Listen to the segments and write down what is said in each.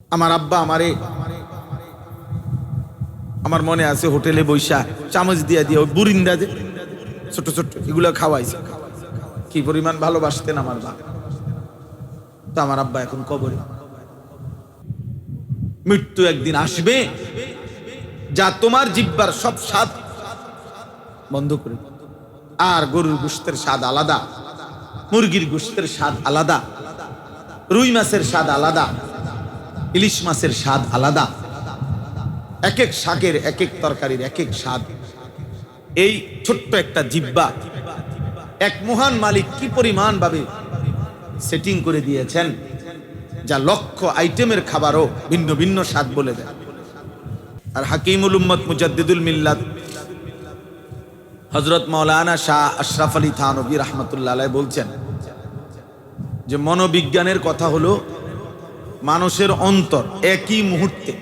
আমার আব্বা আমারে আমার মনে আছে হোটেলে বৈশা চামচ দিয়া দিয়ে ওই বুরিন্দা যে ছোট ছোট এগুলো খাওয়াইছে। কি পরিমাণ ভালোবাসতেন আমার মা। তো আমার আব্বা এখন কবরে। মৃত্যু একদিন আসবে যা তোমার জিহ্বার সব স্বাদ বন্ধ করে, আর গরুর গোশতের স্বাদ আলাদা, মুরগির গোশতের স্বাদ আলাদা, রুই মাছের স্বাদ আলাদা, ইলিশ মাছের স্বাদ আলাদা, এক এক শাকের এক এক তরকারির এক এক স্বাদ। এই ছোট্ট একটা জিহ্বা এক মহান মালিক কি পরিমাণ ভাবে সেটিং করে দিয়েছেন, যা লক্ষ আইটেমের খাবারও ভিন্ন ভিন্ন স্বাদ বলে দেয়। আর হাকিমুল উম্মত মুজাদ্দিদুল মিল্লাত হযরত মাওলানা শাহ আশরাফ আলী থানভী রাহমাতুল্লাহ আলাইহি বলছেন যে মনোবিজ্ঞানের কথা হলো মানুষের অন্তর একই মুহূর্তে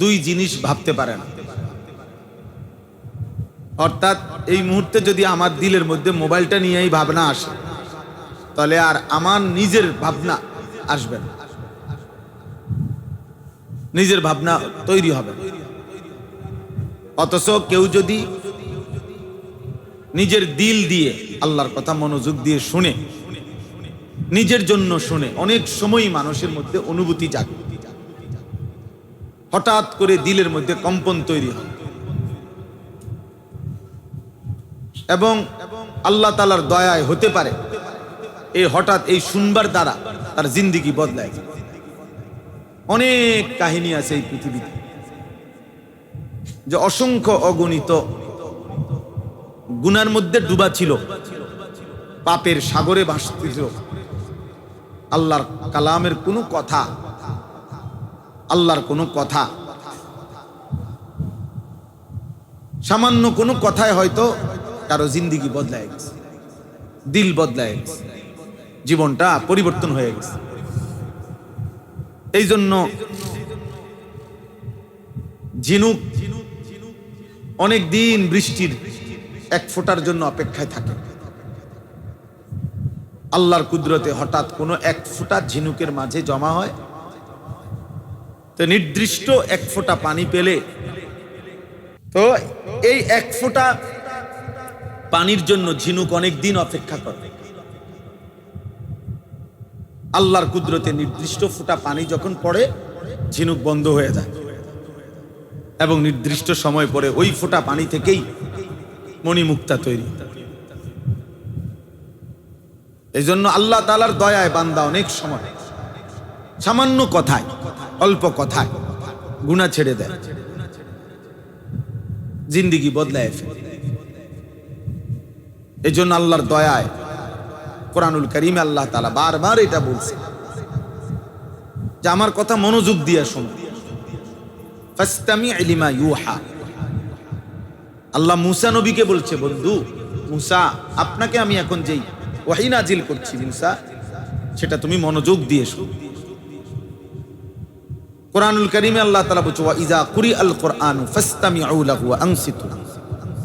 দুই জিনিস ভাবতে পারে না। অর্থাৎ এই মুহূর্তে যদি আমার দিলের মধ্যে মোবাইলটা নিয়েই ভাবনা আসে, তাহলে আর আমার নিজের ভাবনা আসবে না, নিজের ভাবনা তৈরি হবে। অথচ কেউ যদি নিজের দিল দিয়ে আল্লাহর কথা মনোযোগ দিয়ে শুনে, নিজের জন্য শুনে, অনেক সময় মানুষের মধ্যে অনুভূতি জাগে, হঠাৎ করে দিলের মধ্যে কম্পন তৈরি হয় এবং আল্লাহ তাআলার দয়ায় হতে পারে এই হঠাৎ এই শুনবার দ্বারা তার জিন্দেগি বদলায়। অনেক কাহিনী আছে এই পৃথিবীতে, যে অসংখ্য অগণিত গুনার মধ্যে ডুবা ছিল, পাপের সাগরে ভাসছিল, আল্লাহর কালামের কোনো কথা, আল্লাহর কোনো কথা, সামান্য কোনো কথায় হয়তো কারো জিন্দেগি বদলায় গেছে, দিল বদলায় গেছে, জীবনটা পরিবর্তন হয়ে গেছে। এই জন্য ঝিনুক অনেক দিন বৃষ্টির এক ফোঁটার জন্য অপেক্ষায় থাকে। আল্লাহর কুদরতে হঠাৎ কোনো এক ফোঁটা ঝিনুকের মাঝে জমা হয়, তো নির্দিষ্ট এক ফোঁটা পানি পেলে তো এই এক ফোঁটা পানির জন্য ঝিনুক অনেক দিন অপেক্ষা করে। আল্লাহর কুদরতে নির্দিষ্ট ফোঁটা পানি যখন পড়ে, ঝিনুক বন্ধ হয়ে যায় এবং নির্দিষ্ট সময় পরে ওই ফোঁটা পানি থেকেই মণিমুক্তা তৈরি। এই জন্য আল্লাহ তাআলার দয়ায় বান্দা অনেক সময় সামান্য কথায়, অল্প কথায় গুনাহ ছেড়ে দেয়, জিন্দেগি বদলায় ফেলে। এই জন্য আল্লাহর দয়ায় কোরআনুল কারীমে আল্লাহ তাআলা বারবার এটা বলছে যে আমার কথা মনোযোগ দিয়ে শোনো, ফাসতামি' লিমা ইউহা। আল্লাহ মুসা নবীকে বলছে, বন্ধু মুসা, আপনাকে আমি এখন যেই ওহী নাজিল করছি মুসা, সেটা তুমি মনোযোগ দিয়ে শোনো। কোরআনুল কারীমে আল্লাহ তাআলা বলছে, ওয়া ইযা কুরিআল কুরআনু ফাসতামিউ লাহু ওয়া আনসিতু।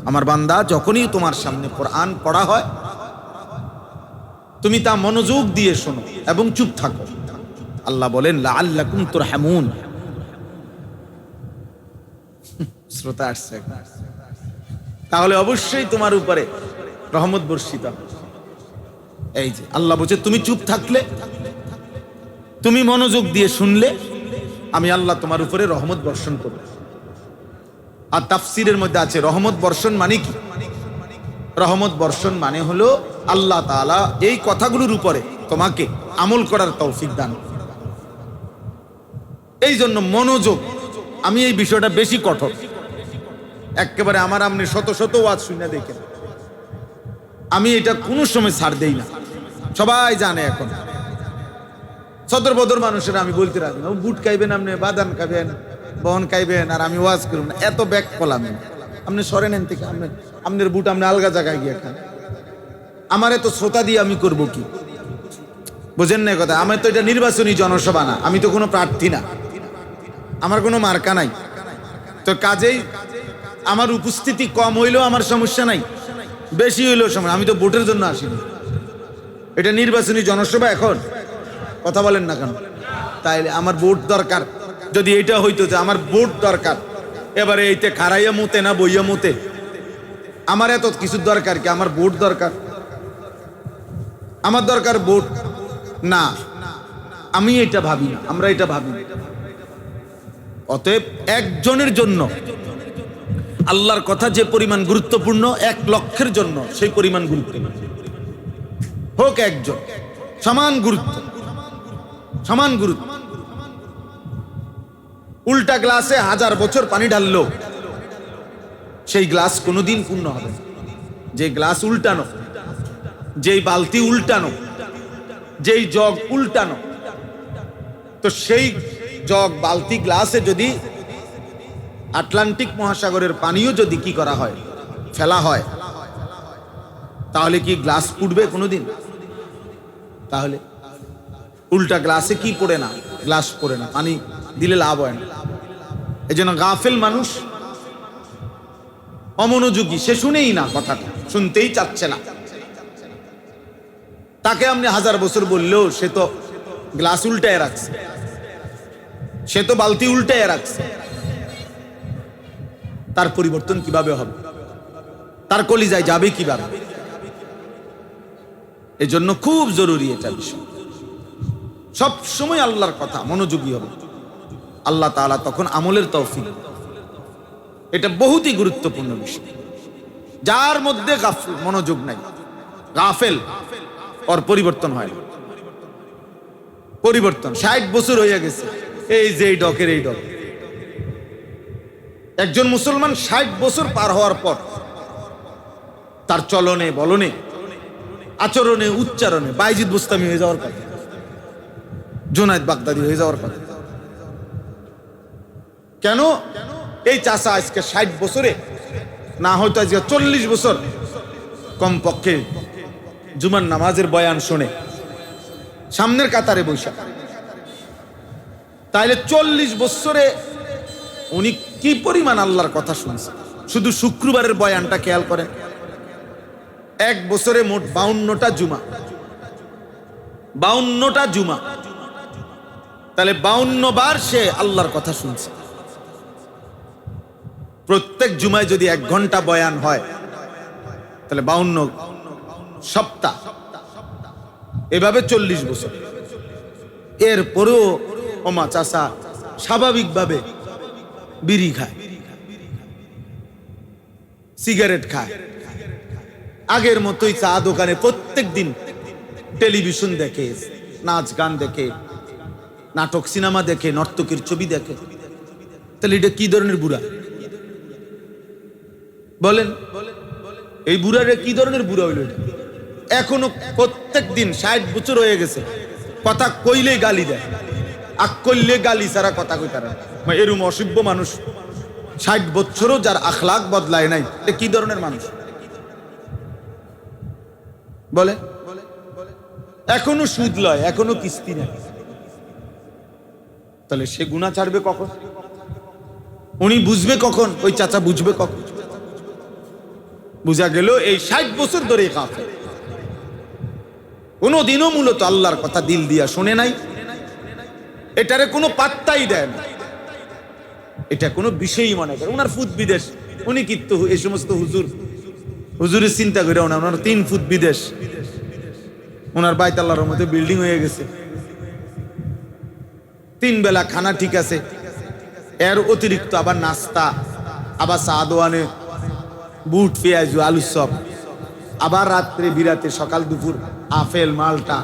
আমার বান্দা, যখনই তোমার সামনে কোরআন পড়া হয় তুমি তা মনোযোগ দিয়ে শোনো এবং চুপ থাকো। আল্লাহ বলেন লাআল্লাকুম তুরহামুন। শ্রোতা আসছে, তাহলে অবশ্যই তোমার উপরে রহমত বর্ষিত হবে। এই যে আল্লাহ বলছে, তুমি চুপ থাকলে, তুমি মনোযোগ দিয়ে শুনলে, আমি আল্লাহ তোমার উপরে রহমত বর্ষণ করব। আর তাফসীরের মধ্যে আছে রহমত বর্ষণ মানে কি? রহমত বর্ষণ মানে হলো আল্লাহ তাআলা এই কথাগুলোর উপরে তোমাকে আমল করার তৌফিক দান। এই জন্য মনোযোগ, আমি এই বিষয়টা বেশি কঠোর, একেবারে আমার আমনে শত শত ওয়াজ শুনে দেখেন, আমি এটা কোনো সময় ছাড় দেই না। সবাই জানে এখন সদর বদর মানুষের আমি বলতে রাখি না, বুট খাইবেন আপনি, বাদাম খাবেন, বহন খাইবেন, আর আমি ওয়াজ করব না, এত ব্যাক কলাম আপনি সরেন এন থেকে, আপনার বুট আপনি আলগা জায়গায় গিয়ে খান। আমার এত শ্রোতা দিয়ে আমি করব কি? বুঝেন না কথা? আমার তো এটা নির্বাচনী জনসভা না, আমি তো কোনো প্রার্থী না, আমার কোনো মার্কা নাই, তো কাজেই আমার উপস্থিতি কম হইলেও আমার সমস্যা নাই, বেশি হইলেও সমস্যা। আমি তো ভোটের জন্য আসিনি, এটা নির্বাচনী জনসভা। এখন কথা বলেন না কেন? তাইলে আমার বোট দরকার, যদি এটা হইতো যে আমার বোট দরকার, এবারে এইতে খারাইয়া মতে না বইয়া মতে, আমার এত কিছু দরকার কি? আমার বোট দরকার, আমার দরকার বোট না। আমি এটা ভাবি না, আমরা এটা ভাবি না। অতএব একজনের জন্য আল্লাহর কথা যে পরিমাণ গুরুত্বপূর্ণ, 1 লক্ষের জন্য সেই পরিমাণ গুরুত্ব হোক একজন, সমান গুরুত্ব, সমান গুরুত্ব। উল্টা গ্লাসে 1000 বছর পানি ঢাললো সেই গ্লাস কোনোদিন পূর্ণ হবে না। যে গ্লাস উল্টানো, যেই বালতি উল্টানো, যেই জগ উল্টানো, তো সেই জগ বালতি গ্লাসে যদি আটলান্টিক মহাসাগরের পানিও যদি কি করা হয়, ফেলা হয়, তাহলে কি গ্লাস ফুটবে কোনোদিন? তাহলে উল্টা গ্লাসে কি পড়ে না? গ্লাস পড়ে না, পানি দিলে লাভ হয় না। এই জন্য গাফেল মানুষ, অমনোযোগী, সে শুনেই না, কথাটা শুনতেই চাচ্ছে না। তাকে আপনি 1000 বছর বললেও সে তো গ্লাস উল্টায় রাখছে, সে তো বালতি উল্টায় রাখছে। তার পরিবর্তন কিভাবে হবে? তার কলিজায় যাবে কিভাবে? এজন্য খুব জরুরি এটা বিষয়। সব সময় আল্লাহর কথা মনোযোগী হবে, আল্লাহ তাআলা তখন আমলের তৌফিক। এটা বহুতই গুরুত্বপূর্ণ বিষয়। যার মধ্যে গাফল, মনোযোগ নাই, গাফেল, ওর পরিবর্তন হয় না। পরিবর্তন 60 বছর হয়ে গেছে, এই যে এই ডকের এই ডক। একজন মুসলমান 60 বছর পার হওয়ার পর তার চলনে বলনে, আচরণে, উচ্চারণে বাইজিদ বুস্তামি হয়ে যাওয়ার কথা, জুনায়েদ বাগদাদি হয়ে যাওয়ার কথা। কেন? এই চাচা আজকে 60 বছরে, না হয়তো আজকে 40 বছর কমপক্ষে জুমার নামাজের বয়ান শুনে সামনের কাতারে বৈশা। তাইলে 40 বছরে উনি কি পরিমাণ আল্লাহর কথা শুনছে? শুধু শুক্রবারের বয়ানটা খেয়াল করেন, 1 বছরে মোট 52টা জুমা, 52টা জুমা। তাহলে 52 বার সে আল্লাহর কথা শুনছে। প্রত্যেক জুমায় যদি 1 ঘন্টা বয়ান হয়, তাহলে 52 সপ্তাহ, এভাবে 40 বছর। এরপরেও ওমা চাচা স্বাভাবিকভাবে বিড়ি খায়, সিগারেট খায়, আগের মতোই চা দোকানে প্রত্যেক দিন টেলিভিশন দেখে, নাচ গান দেখে, নাটক সিনেমা দেখে, নর্তকীর ছবি দেখে। তাহলে এটা কি ধরনের বুড়া বলেন? এই বুড়াটা কি ধরনের বুড়া হইল? এখনো প্রত্যেক দিন 60 বছর হয়ে গেছে, কথা কইলে গালি দেয়, আক করলে গালি ছাড়া কথা কই তারা। এরম অসভ্য মানুষ 60 বছরও যার আখলাক বদলায় নাই, এটা কি ধরনের মানুষ বলে? এখনো সুদ লয়, এখনো কিস্তি নেয়, তাহলে সে গুনাহ ছাড়বে কখন? উনি বুঝবে কখন? ওই চাচা বুঝবে কখন? বুঝা গেল এই 60 বছর ধরে কাফের, কোনদিনও মূলত আল্লাহর কথা দিল দিয়া শুনে নাই, এটারে কোনো পাত্তাই দেয় না, এটা কোনো বিষয়ই মনে করে। ওনার ফুট বিদেশ, উনি কিন্তু এই সমস্ত হুজুরের চিন্তা করে ওনার 3 ফুট বিদেশ, ওনার বাইত আল্লাহর মধ্যে বিল্ডিং হয়ে গেছে, 3 বেলা খানা ঠিক আছে, এর অতিরিক্ত আবার নাস্তা, আবার চা দোয়ানে বুট, পেঁয়াজ, আলু চপ, আবার রাত্রে বিরাতে, সকাল দুপুর আপেল মালটা।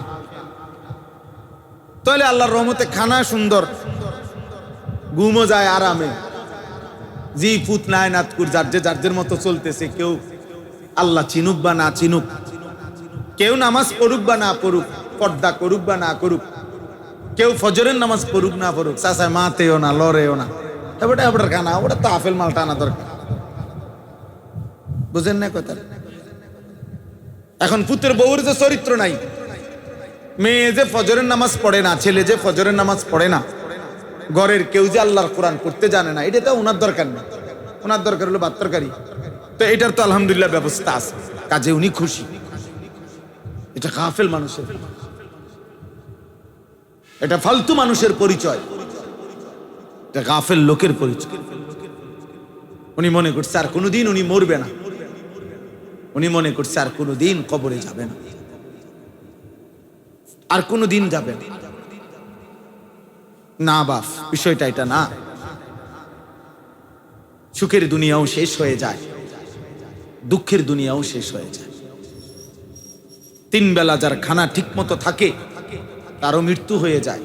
তাহলে আল্লাহর রহমতে খানা সুন্দর, ঘুমও যায় আরামে। জি ফুত নাই নাতকুর যার মতো চলতেছে, কেউ আল্লাহ চিনুক বা না চিনুক, কেউ নামাজ পড়ুক বা না পড়ুক, পর্দা করুক বা না করুক, কেউ ফজরের নামাজ পড়ুক না পড়ুক, চাচায় মাতেও না, লড়েও না, ওটার খানা, ওটা তো আপেল মালটা আনা দরকার। বুঝেন না কথা? এখন পুত্রের বউর যে চরিত্র নাই, মেয়ে যে ফজরের নামাজ পড়ে না, ছেলে যে ফজরের নামাজ পড়ে না, ঘরের কেউ যে আল্লাহর কোরআন পড়তে জানে না, এটা তো ওনার দরকার না, ওনার দরকার হলো ভাত তরকারি। তো এটার তো আলহামদুলিল্লাহ ব্যবস্থা আছে, কাজে উনি খুশি। এটা গাফেল মানুষের। এটা ফালতু মানুষের পরিচয়, এটা গাফেল লোকের পরিচয়। উনি মনে করছে আর কোনোদিন উনি মরবে না, উনি মনে করছে আর কোনোদিন কবরে যাবে না, আর কোনোদিন যাবে না। না বাপ, বিষয়টা এটা না। সুখের দুনিয়াও শেষ হয়ে যায়, দুঃখের দুনিয়াও শেষ হয়ে যায়। 3 বেলা যার খানা ঠিক মতো থাকে তারও মৃত্যু হয়ে যায়,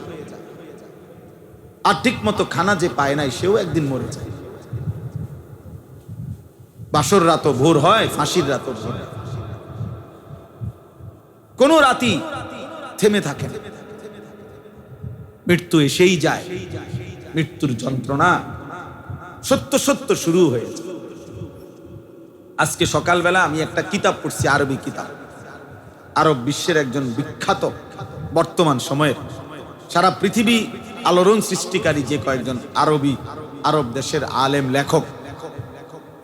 আর ঠিক মতো খানা যে পায় নাই সেও একদিন মরে যায়। বাসর রাতও ভোর হয়, ফাঁসির রাতও ভোর হয়, কোনো রাতই থেমে থাকে না। মৃত্যু এসেই যায়, মৃত্যুর যন্ত্রণা সত্য সত্য শুরু হয়েছে। আজকে সকালবেলা আমি একটা কিতাব পড়ছি, আরবি কিতাব। আরব বিশ্বের একজন বিখ্যাত, বর্তমান সময়ের সারা পৃথিবী আলোড়ন সৃষ্টিকারী যে কয়েকজন আরব দেশের আলেম লেখক,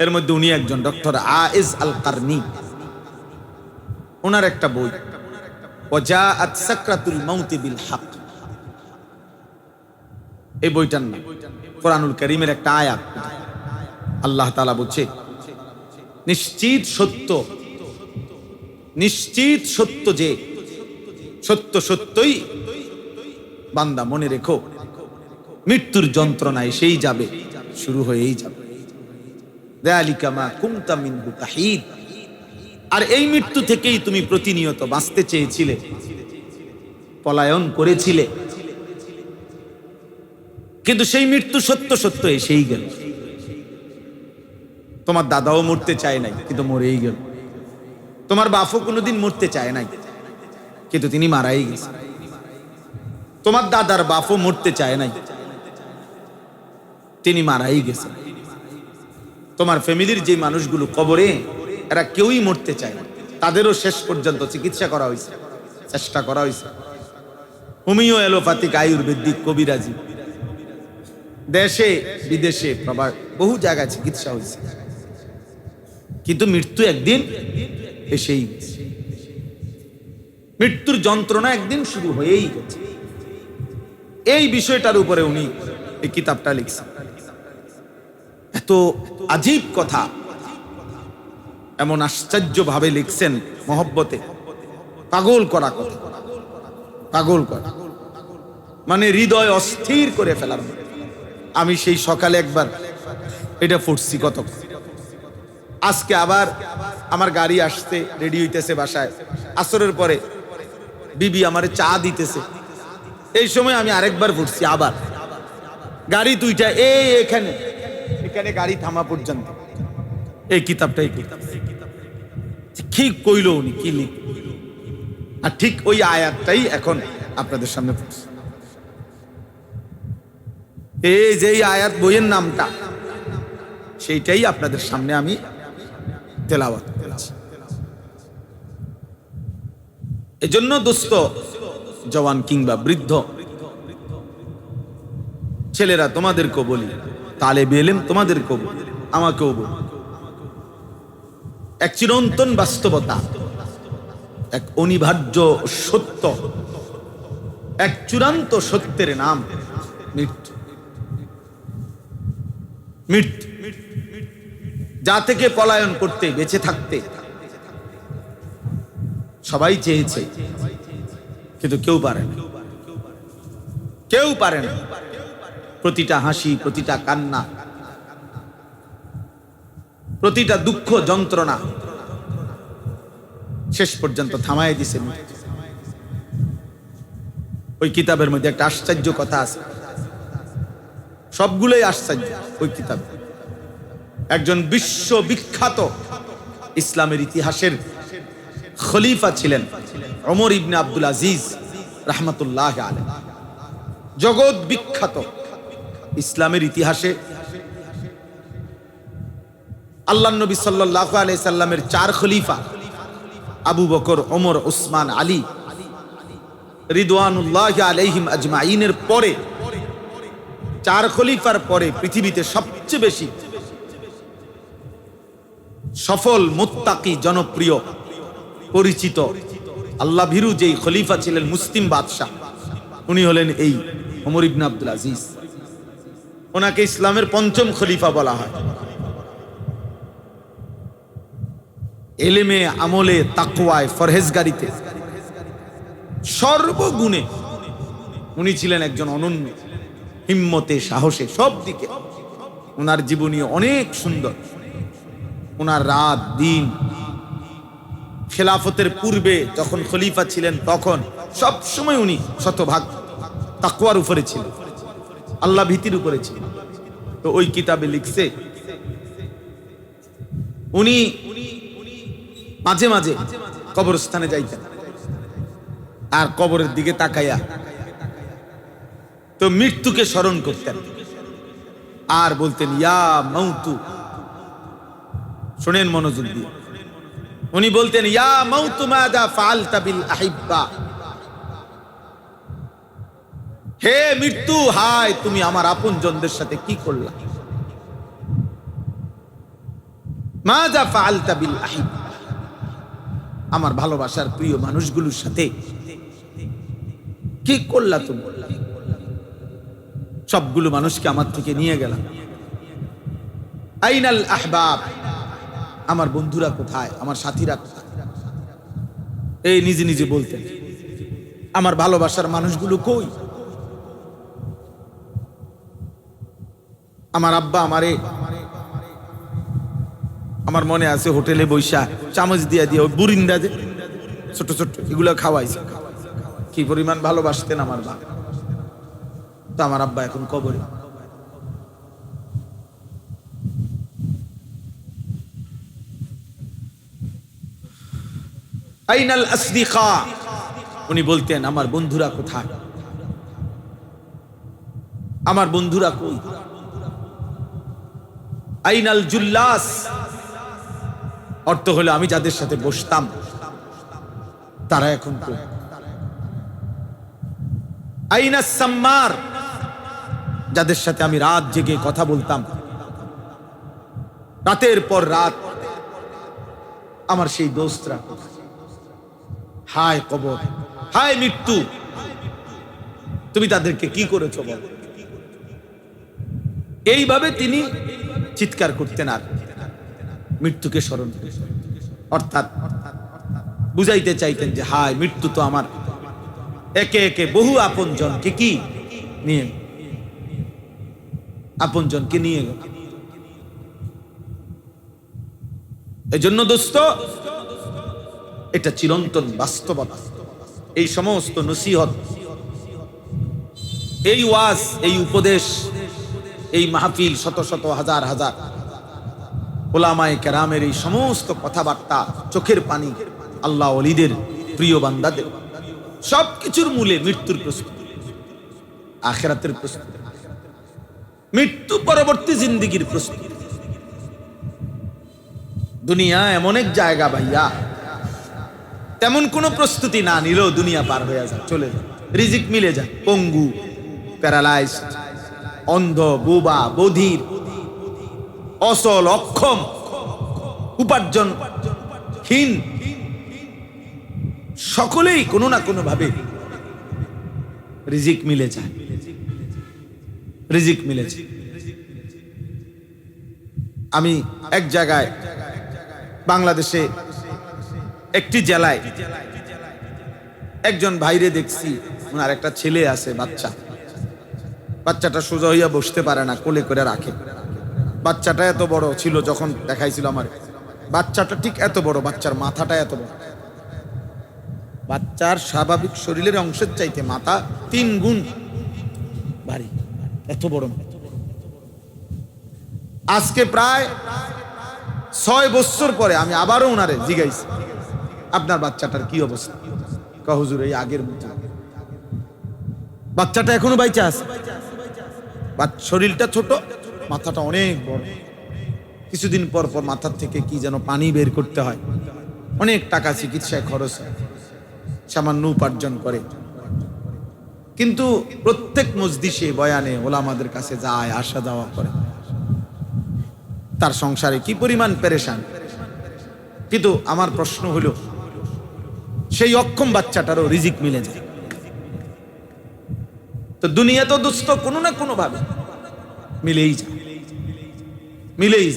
এর মধ্যে উনি একজন, ডক্টর আয়েজ আল কারনি। ওনার একটা বই, ওয়াজাআত সাকরাতুল মাউতি বিল হক, এই বইটার নাম। কোরআনুল কারীমের একটা আয়াত, আল্লাহ তাআলা বলছে, নিশ্চিত সত্য, নিশ্চিত সত্য যে সত্য সত্যই বান্দা মনে রেখো, মৃত্যুর যন্ত্রণা এসেই যাবে, শুরু হয়েই যাবে। যালিকা মা কুনতা মিনহু তাহিদ, আর এই মৃত্যু থেকেই তুমি প্রতিনিয়ত বাঁচতে চেয়েছিলে, পলায়ন করেছিলে, কিন্তু সেই মৃত্যু সত্য সত্য এসেই গেল। তোমার দাদাও মরতে চায় নাই, কিন্তু মরেই গেল। তোমার বাপও কোনোদিন মরতে চায় নাই, কিন্তু তিনি মারাই গেছেন। তোমার দাদার বাপও মরতে চায় নাই, তিনি মারাই গেছেন। তোমার ফ্যামিলির যে মানুষগুলো কবরে, এরা কেউই মরতে চায় না, তাদেরও শেষ পর্যন্ত চিকিৎসা করা হয়েছে, চেষ্টা করা হয়েছে। হোমিও, এলোপ্যাথিক, আয়ুর্বেদিক, কবিরাজি, দেশে বিদেশে বহু জায়গায় চিকিৎসা হয়েছে, কিন্তু মৃত্যু একদিন এসেই গেছে। মৃত্যুর যন্ত্রণা একদিন শুরু হয়েই গেছে। এই বিষয়টার উপরে উনি এই কিতাবটা লিখছেন। এত আজীব কথা, এমন আশ্চর্য ভাবে লিখছেন, মহব্বতে, পাগল করা কথা, পাগল করা মানে হৃদয় অস্থির করে ফেলার। আমি সেই সকালে একবার এটা পড়ছি, কত। আজকে আবার আমার গাড়ি আসতে রেডি হইতেছে বাসায়, আসরের পরে বিবি আমারে চা দিতেছে, এই সময় আমি আরেকবার পড়ছি আবার। গাড়ি দুইটা এখানে এখানে গাড়ি থামা পর্যন্ত এই কিতাবটাই ঠিক কইল উনি, কি লিখ, আর ঠিক ওই আয়াতটাই এখন আপনাদের সামনে পড়ছি। এই যে আয়াত বইয়ের নামটা, সেইটাই আপনাদের সামনে আমি তেলাওয়াত করেছি। এজন্য দোস্ত, জওয়ান কিংবা বৃদ্ধ ছেলেরা, তোমাদেরকেও বলি, তালেবে ইলম তোমাদেরকেও বলি, আমাকেও বলি, এক চিরন্তন বাস্তবতা, এক অনিবার্য সত্য, এক চূড়ান্ত সত্যের নাম মৃত্যু। মৃত্যু, যা থেকে পলায়ন করতে, বেঁচে থাকতে সবাই চেয়েছে, কিন্তু কেউ পারে না, কেউ পারে না। প্রতিটা হাসি, প্রতিটা কান্না, প্রতিটা দুঃখ যন্ত্রণা শেষ পর্যন্ত থামায় দিছে মৃত্যু। ওই কিতাবের মধ্যে একটা আশ্চর্য কথা আছে, সবগুলোই আশ্চর্য। ওই কিতাব একজন বিশ্ববিখ্যাত ইসলামের ইতিহাসের খলিফা ছিলেন ওমর ইবনে আব্দুল আজিজ রাহমাতুল্লাহ আলাইহি, জগৎ বিখ্যাত ইসলামের ইতিহাসে। আল্লাহর নবী সাল্লাল্লাহু আলাইহি সাল্লামের 4 খলিফা, আবু বকর, ওমর, উসমান, আলী রিদওয়ানুল্লাহি আলাইহিম আজমাইনের পরে, 4 খলিফার পরে পৃথিবীতে সবচেয়ে বেশি সফল, মুত্তাকি, জনপ্রিয়, পরিচিত, আল্লাহ ভীরু যেই খলিফা ছিলেন মুসলিম বাদশাহ উনি হলেন এই ওমর ইবনে আব্দুল আজিজ। ওনাকে ইসলামের পঞ্চম খলিফা বলা হয়। এলেমে, আমলে, তাকওয়ায়, ফরহেজগারিতে, সর্বগুণে উনি ছিলেন একজন অনন্য, হিম্মতে, সাহসে, সব দিকে। ওনার জীবনী অনেক সুন্দর। ওনার রাত দিন, খেলাফতের পূর্বে যখন খলিফা ছিলেন তখন সব সময় উনি শতভাগ তাকওয়ার উপরে ছিলেন, আল্লাহ ভীতির উপরে ছিলেন। তো ওই কিতাবে লিখছে উনি মাঝে মাঝে কবরস্থানে যাইতেন, আর কবরের দিকে তাকাইয়া তো মৃত্যুকে স্মরণ করতেন আর বলতেন ইয়া মাউতু। শুনেন মনোযোগ দিয়ে, উনি বলতেন ইয়া মাউতু মাযা ফাআলতা বিল আহিব্বা। হে মৃত্যু, হায় তুমি আমার আপনজনদের সাথে কি করলা। মাযা ফাআলতা বিল আহিব্বা, আমার ভালোবাসার প্রিয় মানুষগুলোর সাথে কি করলা তুমি। সবগুলো মানুষকে আমার থেকে নিয়ে গেলাম। আইনাল আহবাব, আমার বন্ধুরা কোথায়, আমার সাথীরা কোথায়। এই নিজে নিজে বলতেন আমার ভালোবাসার মানুষগুলো কই। আমার আব্বা আমারে, আমার মনে আছে হোটেলে বৈশা চামচ দিয়া দিয়ে ওই বুরিন্দা যে ছোট ছোট এগুলো খাওয়াইছে। কি পরিমাণ ভালোবাসতেন আমার বাবা। তো আমার আব্বা এখন কবরে। আইনাল আসদিকা, উনি বলতেন আমার বন্ধুরা কোথায়, আমার বন্ধুরা কই। আইনাল জুল্লাস, অর্থ হলো আমি যাদের সাথে বসতাম তারা এখন কই। আইনাস সাম্মার, যাদের সাথে আমি রাত জেগে কথা বলতাম, রাতের পর রাত, আমার সেই দোস্তরা। হায় কবর, হায় মৃত্যু, তুমি তাদেরকে কি করেছো বল। এইভাবে তিনি চিৎকার করতেন আর মৃত্যুকে স্মরণ করে, অর্থাৎ বুঝাইতে চাইতেন যে হায় মৃত্যু তো আমার একে একে বহু আপনজনকে কি নিয়ে, আপনজনকে নিয়ে গেল। এজন্য দোস্ত, এটা চিরন্তন বাস্তবতা। এই সমস্ত নসিহত, এই ওয়াজ, এই উপদেশ, এই মাহফিল, শত শত হাজার হাজার ওলামায়ে কেরামের এই সমস্ত কথাবার্তা, চোখের পানি, আল্লাহ ওলিদের প্রিয় বান্দাদের, সবকিছুর মূলে মৃত্যুর প্রস্তুতি, আখিরাতের প্রস্তুতি, মৃত্যু পরবর্তী জিন্দেগির প্রস্তুতি। দুনিয়া এমন এক জায়গা ভাইয়া, তেমন কোনো প্রস্তুতি না নিলেও দুনিয়া পার হয়ে যায়, চলে যায়, রিজিক মিলে যায়। পঙ্গু, প্যারালাইজড, অন্ধ, বোবা, বধির, অসল, অক্ষম, উপার্জনহীন, সকলেই কোনো না কোনো ভাবে রিজিক মিলে যায়, রিজিক মিলেছে। আমি এক জায়গায় বাংলাদেশে একটি জেলায় একজন ভাইরে দেখছি, ওনার একটা ছেলে আছে, বাচ্চাটা সোজা হইয়া বসতে পারে না, কোলে করে রাখে। বাচ্চাটা এত বড় ছিল, যখন দেখাইছিল আমার, বাচ্চাটা ঠিক এত বড়, বাচ্চার মাথাটা এত বড়, বাচ্চার স্বাভাবিক শরীরের অংশের চাইতে মাথা 3 গুণ ভারী, এত বড়। আজকে প্রায় 6 বছর পরে আমি আবারও ওনারে জিজ্ঞাসি আপনার বাচ্চাটার কি অবস্থা। হুজুর এই আগের মতো, বাচ্চাটা এখনো বাইচা আছে, শরীরটা ছোট, মাথাটা অনেক বড়। কিছুদিন পর পর মাথার থেকে কি যেন পানি বের করতে হয়, অনেক টাকা চিকিৎসায় খরচ হয়, সামান্য উপার্জন করে। কিন্তু প্রত্যেক মজলিসে বয়ানে ওলামাদের কাছে যায়, আসা যাওয়া করে, তার সংসারে কি পরিমাণ পেরেশান। কিন্তু আমার প্রশ্ন হলো, সেই অক্ষম বাচ্চাটারও রিজিক মিলে যায়, তো দুনিয়া তো দোস্ত কোনো না কোনো ভাবে মিলেই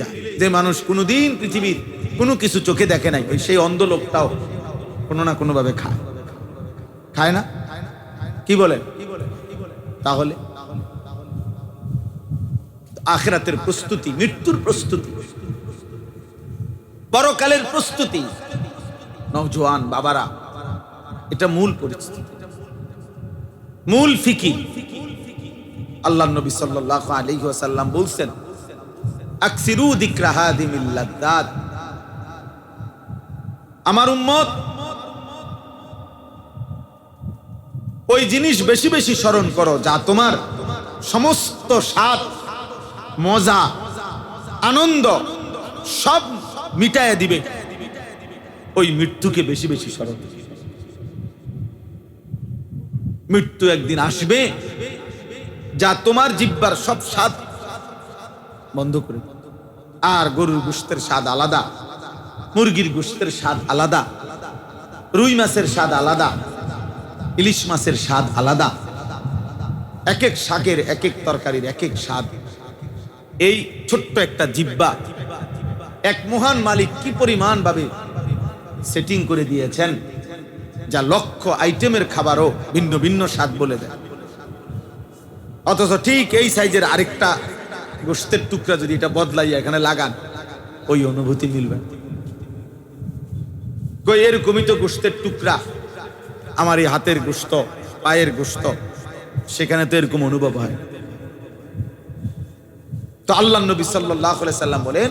যায়। যে মানুষ কোনোদিন পৃথিবীর কোনো কিছু চোখে দেখে নাই, ওই সেই অন্ধ লোকটাও কোনো না কোনো ভাবে খায় না? কি বলেন? তাহলে আখিরাতের প্রস্তুতি, মৃত্যুর প্রস্তুতি, পরকালের প্রস্তুতি, নওজোয়ান বাবারা, এটা মূল পরিস্থিতি, মূল ফিকির। আল্লাহর নবী সাল্লাল্লাহু আলাইহি ওয়াসাল্লাম বলছেন, আকসিরু যিকরা হাদিমিল লাদ্দাত, আমার উম্মত ওই জিনিস বেশি বেশি স্মরণ করো যা তোমার সমস্ত স্বাদ, মজা, আনন্দ সব মিটায় দিবে। ওই মৃত্যুকে বেশি বেশি স্মরণ। মৃত্যু একদিন আসবে যা তোমার জিহ্বার সব স্বাদ বন্ধ করে দিবে। আর গরুর গোশতের স্বাদ আলাদা, মুরগির গোশতের স্বাদ আলাদা, রুই মাছের স্বাদ আলাদা, ইলিশ মাছের স্বাদ আলাদা, এক এক শাকের, এক এক তরকারির এক এক স্বাদ। এই ছোট্ট একটা জিহ্বা এক মহান মালিক কি পরিমাণ ভাবে সেটিং করে দিয়েছেন, যা লক্ষ আইটেমের খাবারও ভিন্ন ভিন্ন স্বাদ বলে দেয়। অথচ ঠিক এই সাইজের আরেকটা গোশতের টুকরা যদি এটা বদলাইয়া এখানে লাগান, ওই অনুভূতি মিলবে। কই এরকমই তো গোশতের টুকরা, আমার এই হাতের গোশত, পায়ের গোশত, সেখানে তো এরকম অনুভব হয়। তো আল্লাহ নবী সাল্লাল্লাহু আলাইহি সাল্লাম বলেন,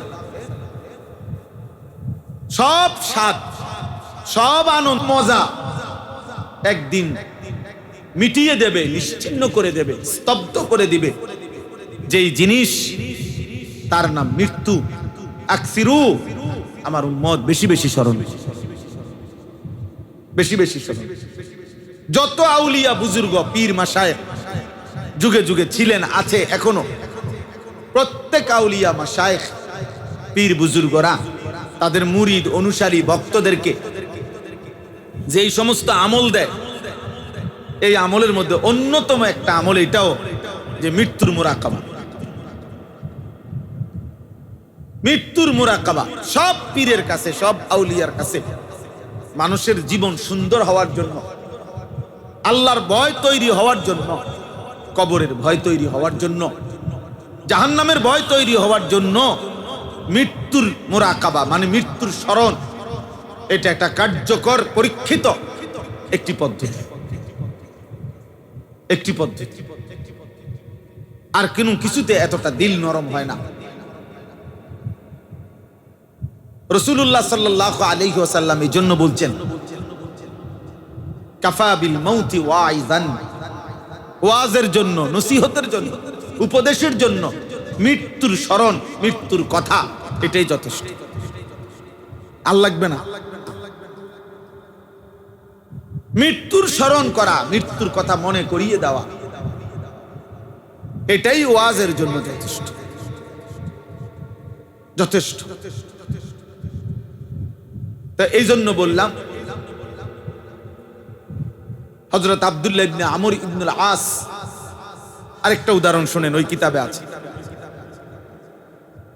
সব স্বাদ, সব আনন্দ, মজা একদিন মিটিয়ে দেবে, নিশ্চিহ্ন করে দেবে, স্তব্ধ করে দিবে যেই জিনিস, তার নাম মৃত্যু। আকসিরু, আমার উম্মত বেশি বেশি স্মরণ, বেশি বেশি স্মরণ। যত আউলিয়া বুজুর্গ, পীর মাশায়েখ যুগে যুগে ছিলেন, আছে এখনো, প্রত্যেক আউলিয়া মাশায়েখ পীর বুজুর্গরা তাদের মুরিদ, অনুসারী, ভক্তদেরকে যেই সমস্ত আমল দেয়, এই আমলের মধ্যে অন্যতম একটা আমল এটাও যে মৃত্যুর মুরাকাবা। মৃত্যুর মুরাকাবা সব পীরের কাছে, সব আউলিয়ার কাছে মানুষের জীবন সুন্দর হওয়ার জন্য, আল্লাহর ভয় তৈরি হওয়ার জন্য, কবরের ভয় তৈরি হওয়ার জন্য, জাহান্নামের ভয় তৈরি হওয়ার জন্য মৃত্যুর মুরাকাবা মানে মৃত্যুর স্মরণ, এটা একটা কার্যকর পরীক্ষিত একটি পদ্ধতি, একটি পদ্ধতি। আর কোনো কিছুতে এতটা দিল নরম হয় না। রাসূলুল্লাহ সাল্লাল্লাহু আলাইহি ওয়াসাল্লাম এই জন্য বলছেন, কাফা বিল মাউতি ওয়াইজান, ওয়াজের জন্য, নসিহতের জন্য, উপদেশের জন্য মৃত্যুর স্মরণ, মৃত্যুর কথা, এটাই যথেষ্ট। আর লাগবে না। মৃত্যুর স্মরণ করা, মৃত্যুর কথা মনে করিয়ে দেওয়া, এটাই ওয়াজের জন্য যথেষ্ট, যথেষ্ট। তা এই জন্য বললাম, হযরত আব্দুল্লাহ ইবনে আমর ইবনুল আস, আরেকটা উদাহরণ শুনেন, ওই কিতাবে আছে।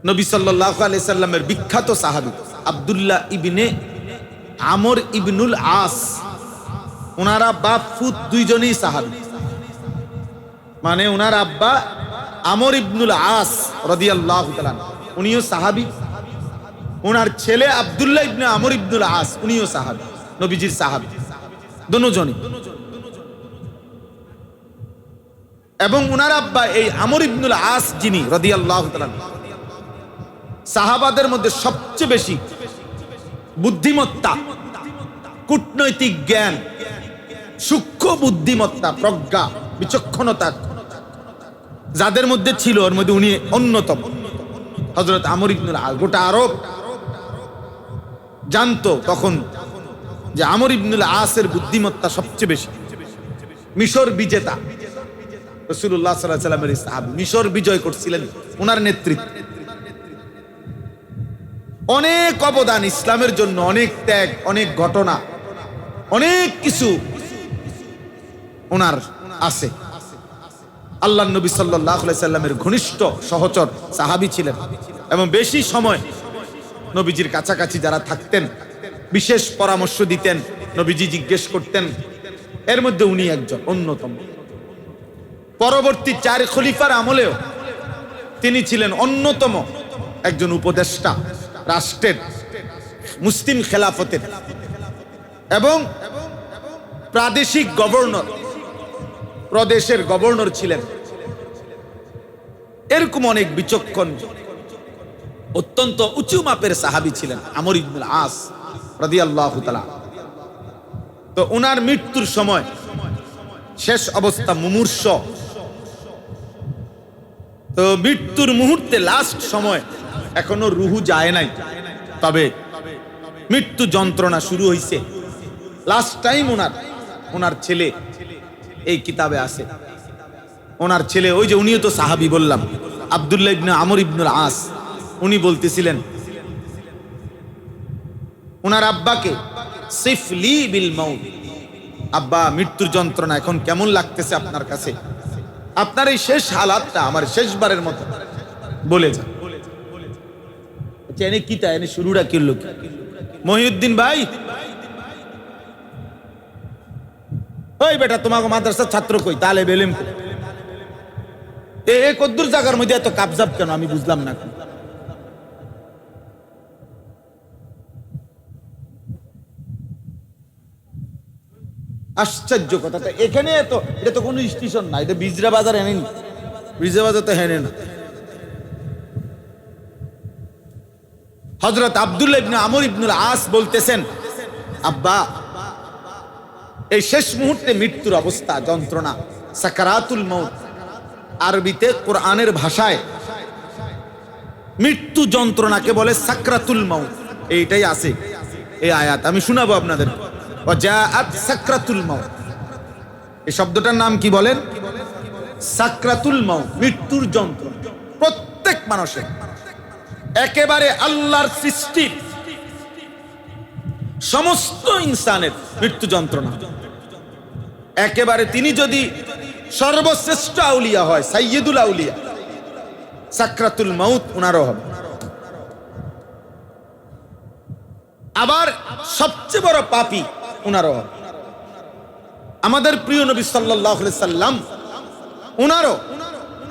নবী সাল্লাল্লাহু আলাইহি সাল্লামের বিখ্যাত সাহাবী আব্দুল্লাহ ইবনে আমর ইবনুল আস, ওনারা বাপ ফুত দুইজনই সাহাবী। মানে ওনার আব্বা আমর ইবনুল আস রাদিয়াল্লাহু তাআলা, উনিও সাহাবী। ওনার ছেলে আব্দুল্লাহ ইবনে আমর ইবনুল আস, উনিও সাহাবী, নবীজির সাহাবী দুজনই। এবং ওনার আব্বা এই আমর ইবনুল আস যিনি রাদিয়াল্লাহু তাআলা, সাহাবাদের মধ্যে সবচেয়ে বেশি বুদ্ধিমত্তা, কূটনৈতিক জ্ঞান, সূক্ষ্ম বুদ্ধিমত্তা, প্রজ্ঞা, বিচক্ষণতা যাদের মধ্যে ছিল, ওর মধ্যে উনি অন্যতম। হযরত আমর ইবনুল আস, গোটা আরব জানতো তখন যে আমর ইবনুল আসের বুদ্ধিমত্তা সবচেয়ে বেশি। মিশর বিজেতা রাসূলুল্লাহ সাল্লাল্লাহু আলাইহি ওয়াসাল্লামের সাহাবী, মিশর বিজয় করছিলেন ওনার নেতৃত্বে। অনেক অবদান ইসলামের জন্য, অনেক ত্যাগ, অনেক ঘটনা, অনেক কিছু ওনার আছে। আল্লাহর নবী সাল্লাল্লাহু আলাইহি সাল্লামের ঘনিষ্ঠ সহচর সাহাবী ছিলেন এবং বেশি সময় নবীজির কাছাকাছি যারা থাকতেন বিশেষ পরামর্শ দিতেন, নবীজি জিজ্ঞেস করতেন, এর মধ্যে উনি একজন অন্যতম। পরবর্তী 4 খলিফার আমলেও তিনি ছিলেন অন্যতম একজন উপদেষ্টা, রাষ্ট্রের মুসলিম খেলাফতের এবং প্রাদেশিক গভর্নর, প্রদেশের গভর্নর ছিলেন। এরকম অনেক বিচক্ষণ অত্যন্ত উঁচু মাপের সাহাবী ছিলেন আমর ইবনুল আস রাদিয়াল্লাহু তাআলা। তো উনার মৃত্যুর সময় শেষ অবস্থা মুমূর্ষ। তো মৃত্যুর মুহূর্তে লাস্ট সময় এখনো রুহু যায় নাই, তবে মৃত্যু যন্ত্রণা শুরু হয়েছে। লাস্ট টাইম ওনার ছেলে, এই কিতাবে আছে ওনার ছেলে, ওই যে উনিও তো সাহাবী বললাম, আব্দুল্লাহ ইবনে আমর ইবনুল আস, উনি বলতেছিলেন ওনার আব্বাকে, সিফলি বিল মাউত, আব্বা মৃত্যুর যন্ত্রণা এখন কেমন লাগতেছে আপনার কাছে? আপনার এই শেষ হালাতটা আমার শেষবারের মতো বলে যান। এনে কিতা, এনে শুরুটা কিরল কি? মহিউদ্দিন ভাই, ওই বেটা তোমাকে মাদ্রাসার ছাত্র কই, তাহলে বেলেম এ কদ্দুর জায়গার মধ্যে এত কাবজাব কেন আমি বুঝলাম না। আশ্চর্য কথা, এখানে এটা তো কোনো স্টেশন না, এটা বিজরা বাজার এনেনি, বিজরা বাজার তো হেনে না। হযরত আব্দুল্লাহ ইবনে আমর ইবনুল আস বলতেছেন, আব্বা এই শেষ মুহূর্তে মৃত্যুর অবস্থা, যন্ত্রণা, সাকারাতুল মউত, আরবিতে কোরআনের ভাষায় মৃত্যু যন্ত্রণাকে বলে সাকরাতুল মউত। এইটাই আছে এই আয়াত, আমি শোনাবো আপনাদের। ওয়াজাআত সাকরাতুল মউত, এই শব্দটার নাম কি বলেন? সাকরাতুল মউত, মৃত্যুর যন্ত্রণা। প্রত্যেক মানুষের, একেবারে আল্লাহর সৃষ্টির সমস্ত ইনসানের মৃত্যু যন্ত্রণা। একেবারে তিনি যদি সর্বশ্রেষ্ঠ আউলিয়া হয়, সাইয়্যিদুল আউলিয়া, সাকরাতুল মউত উনারও হবে। আবার সবচেয়ে বড় পাপী উনারও হবে। আমাদের প্রিয় নবী সাল্লাল্লাহু আলাইহি সাল্লাম উনারও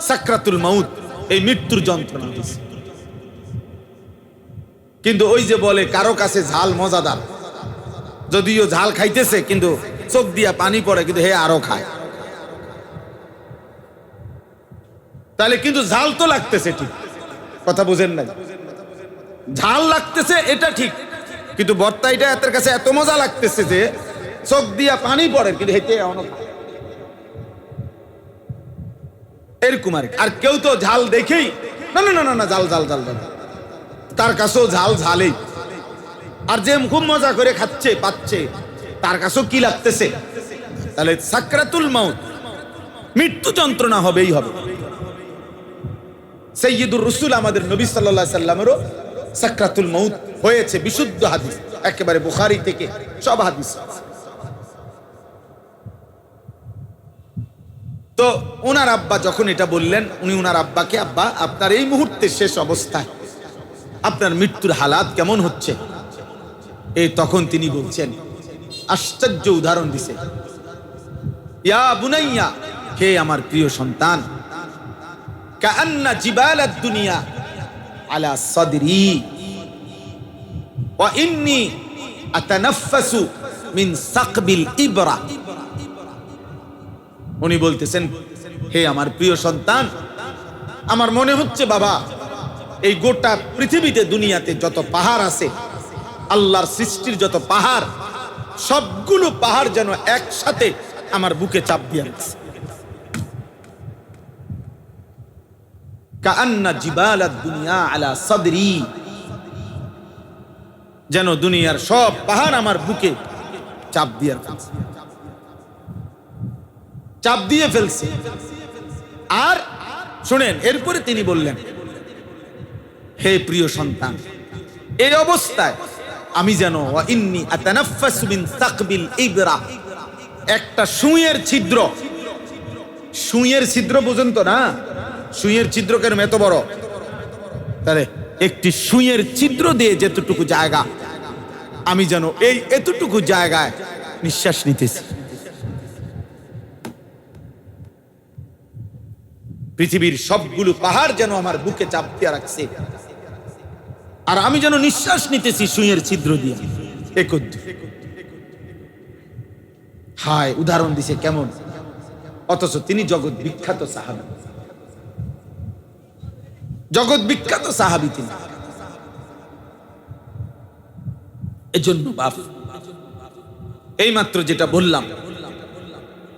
সাকরাতুল মউত, এই মৃত্যুর যন্ত্রণা হয়েছে। কিন্তু ওই যে বলে কারো কাছে ঝাল মজাদার, যদিও ঝাল খাইতেছে কিন্তু চোখ দিয়া পানি পড়ে, কিন্তু হে আরো খায়। তাহলে কিন্তু ঝাল তো লাগতেছে, ঠিক কথা বুঝেন নাই? ঝাল লাগতেছে এটা ঠিক, কিন্তু ভর্তা এটা এর কাছে এত মজা লাগতেছে যে চোখ দিয়া পানি পড়ে, কিন্তু হেঁটে এখনো খায়। এরকম আর কেউ তো ঝাল দেখেই না না না না ঝাল ঝাল ঝাল ঝাল, তার কাছেও ঝাল ঝালেই। আর যে খুব মজা করে খাচ্ছে পাচ্ছে, তার কাছেও কি লাগতেছে? তাহলে সাকরাতুল মউত, মৃত্যু যন্ত্রণা হবেই হবে। সাইয়্যিদুর রাসূল আমাদের নবী সাল্লাল্লাহু আলাইহি সাল্লামেরও সাকরাতুল মউত হয়েছে, বিশুদ্ধ হাদিস, একেবারে বুখারী থেকে সব হাদিস। তো ওনার আব্বা যখন এটা বললেন, উনি ওনার আব্বাকে, আব্বা আপনার এই মুহূর্তে শেষ অবস্থায় আপনার মৃত্যুর হালাত কেমন হচ্ছে? এই তখন তিনি বলছেন, আশ্চর্য উদাহরণ দিছে, ইয়া বুনাইয়া, হে আমার প্রিয় সন্তান, কাআন্না জিবালাদ দুনিয়া আলা সাদরি ওয়া ইন্নী আতানাফাসু মিন সাকবিল ইবরা। উনি বলতেছেন, হে আমার প্রিয় সন্তান, আমার মনে হচ্ছে বাবা, এই গোটা পৃথিবীতে দুনিয়াতে যত পাহাড় আছে, আল্লাহর সৃষ্টির যত পাহাড়, সবগুলো পাহাড় যেন একসাথে আমার বুকে চাপ দিয়ে রাখছে। কাআন্না জিবালাদ দুনিয়া আলা সাদরি, যেন দুনিয়ার সব পাহাড় আমার বুকে চাপ দিয়ে রাখছে, চাপ দিয়ে ফেলছে। আর শুনেন, এরপরে তিনি বললেন, হে প্রিয় সন্তান, এই অবস্থায় আমি যেন ওয়া ইন্নী আতানাফাসু মিন সাকবিল ইবরা, একটা সুইয়ের ছিদ্র সুইয়ের ছিদ্র পর্যন্ত না, সুইয়ের ছিদ্র কেন এত বড়? তাহলে একটি সুইয়ের ছিদ্র দিয়ে যেতটুকু জায়গা, আমি যেন এই এতটুকু জায়গায় নিঃশ্বাস নিতেছি। পৃথিবীর সবগুলো পাহাড় যেন আমার বুকে চাপ দিয়ে রাখছে, আর আমি যেন নিঃশ্বাস নিতেছি সুইয়ের ছিদ্র দিয়ে। হায়, উদাহরণ দিছে কেমন! অথচ তিনি জগৎ বিখ্যাত সাহাবী, জগৎ বিখ্যাত সাহাবী তিনি। এজন্য বাপ, এই মাত্র যেটা বললাম,